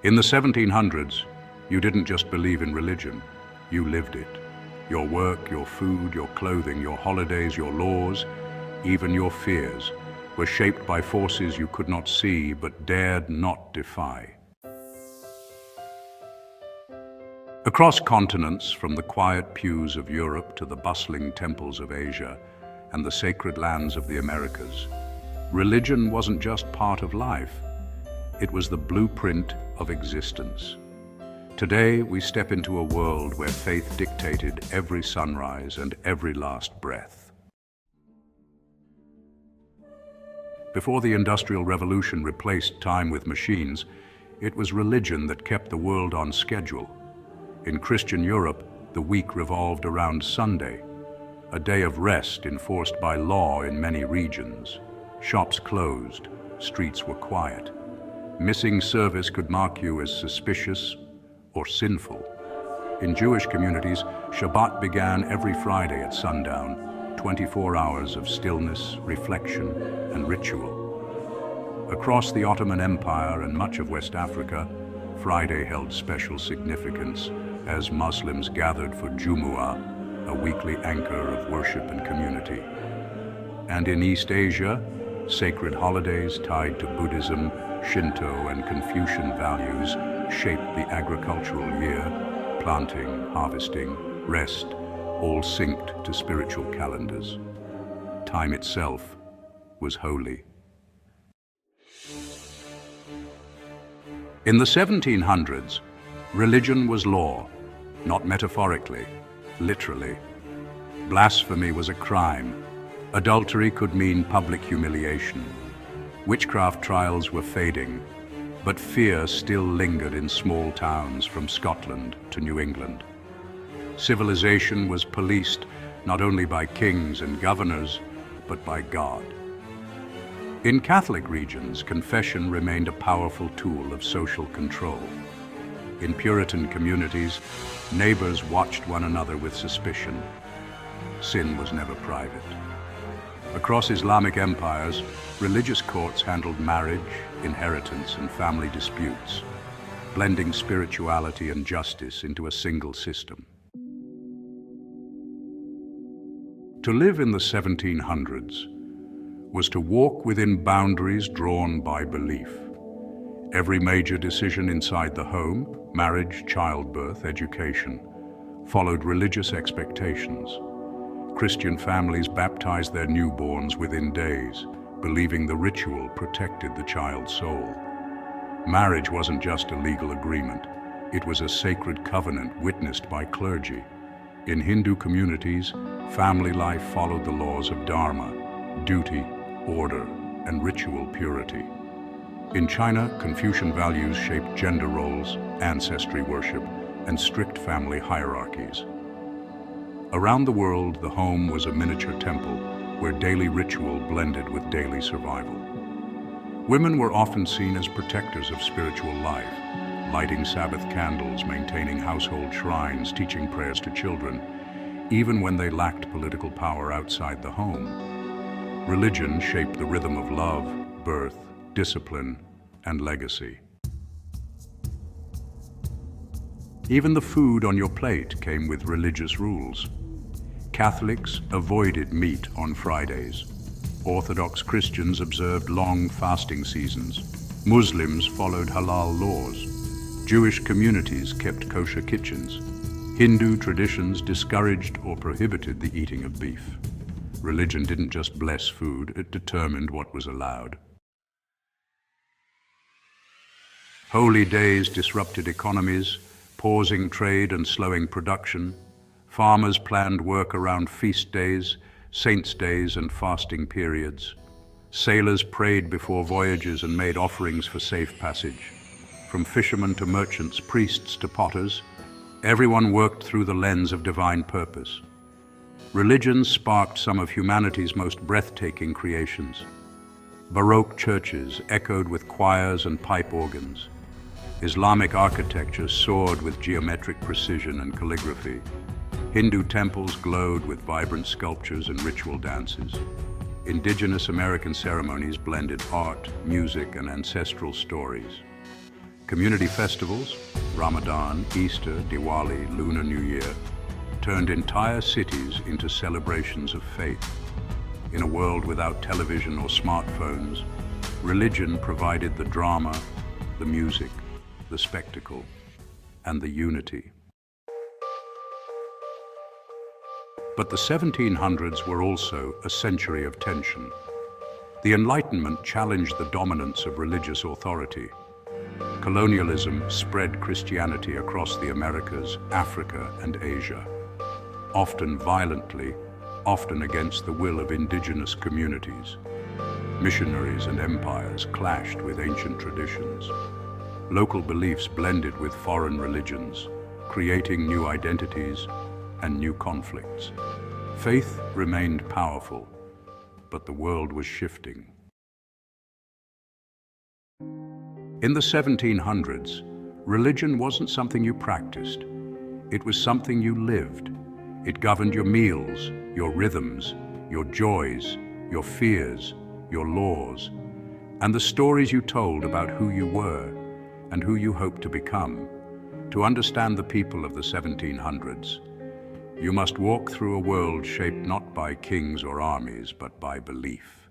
In the 1700s, you didn't just believe in religion, you lived it. Your work, your food, your clothing, your holidays, your laws, even your fears, were shaped by forces you could not see but dared not defy. Across continents, from the quiet pews of Europe to the bustling temples of Asia and the sacred lands of the Americas, religion wasn't just part of life, it was the blueprint of existence. Today, we step into a world where faith dictated every sunrise and every last breath. Before the Industrial Revolution replaced time with machines, it was religion that kept the world on schedule. In Christian Europe, the week revolved around Sunday, a day of rest enforced by law in many regions. Shops closed, streets were quiet. Missing service could mark you as suspicious or sinful. In Jewish communities, Shabbat began every Friday at sundown, 24 hours of stillness, reflection, and ritual. Across the Ottoman Empire and much of West Africa, Friday held special significance as Muslims gathered for Jumu'ah, a weekly anchor of worship and community. And in East Asia, sacred holidays tied to Buddhism, Shinto, and Confucian values shaped the agricultural year. Planting, harvesting, rest, all synced to spiritual calendars. Time itself was holy. In the 1700s, religion was law, not metaphorically, literally. Blasphemy was a crime. Adultery could mean public humiliation. Witchcraft trials were fading, but fear still lingered in small towns from Scotland to New England. Civilization was policed not only by kings and governors, but by God. In Catholic regions, confession remained a powerful tool of social control. In Puritan communities, neighbors watched one another with suspicion. Sin was never private. Across Islamic empires, religious courts handled marriage, inheritance, and family disputes, blending spirituality and justice into a single system. To live in the 1700s was to walk within boundaries drawn by belief. Every major decision inside the home, marriage, childbirth, education, followed religious expectations. Christian families baptized their newborns within days, believing the ritual protected the child's soul. Marriage wasn't just a legal agreement, it was a sacred covenant witnessed by clergy. In Hindu communities, family life followed the laws of dharma, duty, order, and ritual purity. In China, Confucian values shaped gender roles, ancestry worship, and strict family hierarchies. Around the world, the home was a miniature temple where daily ritual blended with daily survival. Women were often seen as protectors of spiritual life, lighting Sabbath candles, maintaining household shrines, teaching prayers to children, even when they lacked political power outside the home. Religion shaped the rhythm of love, birth, discipline, and legacy. Even the food on your plate came with religious rules. Catholics avoided meat on Fridays. Orthodox Christians observed long fasting seasons. Muslims followed halal laws. Jewish communities kept kosher kitchens. Hindu traditions discouraged or prohibited the eating of beef. Religion didn't just bless food, it determined what was allowed. Holy days disrupted economies, pausing trade and slowing production. Farmers planned work around feast days, saints' days, and fasting periods. Sailors prayed before voyages and made offerings for safe passage. From fishermen to merchants, priests to potters, everyone worked through the lens of divine purpose. Religion sparked some of humanity's most breathtaking creations. Baroque churches echoed with choirs and pipe organs. Islamic architecture soared with geometric precision and calligraphy. Hindu temples glowed with vibrant sculptures and ritual dances. Indigenous American ceremonies blended art, music, and ancestral stories. Community festivals, Ramadan, Easter, Diwali, Lunar New Year, turned entire cities into celebrations of faith. In a world without television or smartphones, religion provided the drama, the music, the spectacle, and the unity. But the 1700s were also a century of tension. The Enlightenment challenged the dominance of religious authority. Colonialism spread Christianity across the Americas, Africa, and Asia, often violently, often against the will of indigenous communities. Missionaries and empires clashed with ancient traditions. Local beliefs blended with foreign religions, creating new identities and new conflicts. Faith remained powerful, but the world was shifting. In the 1700s, religion wasn't something you practiced. It was something you lived. It governed your meals, your rhythms, your joys, your fears, your laws, and the stories you told about who you were and who you hoped to become. To understand the people of the 1700s, you must walk through a world shaped not by kings or armies, but by belief.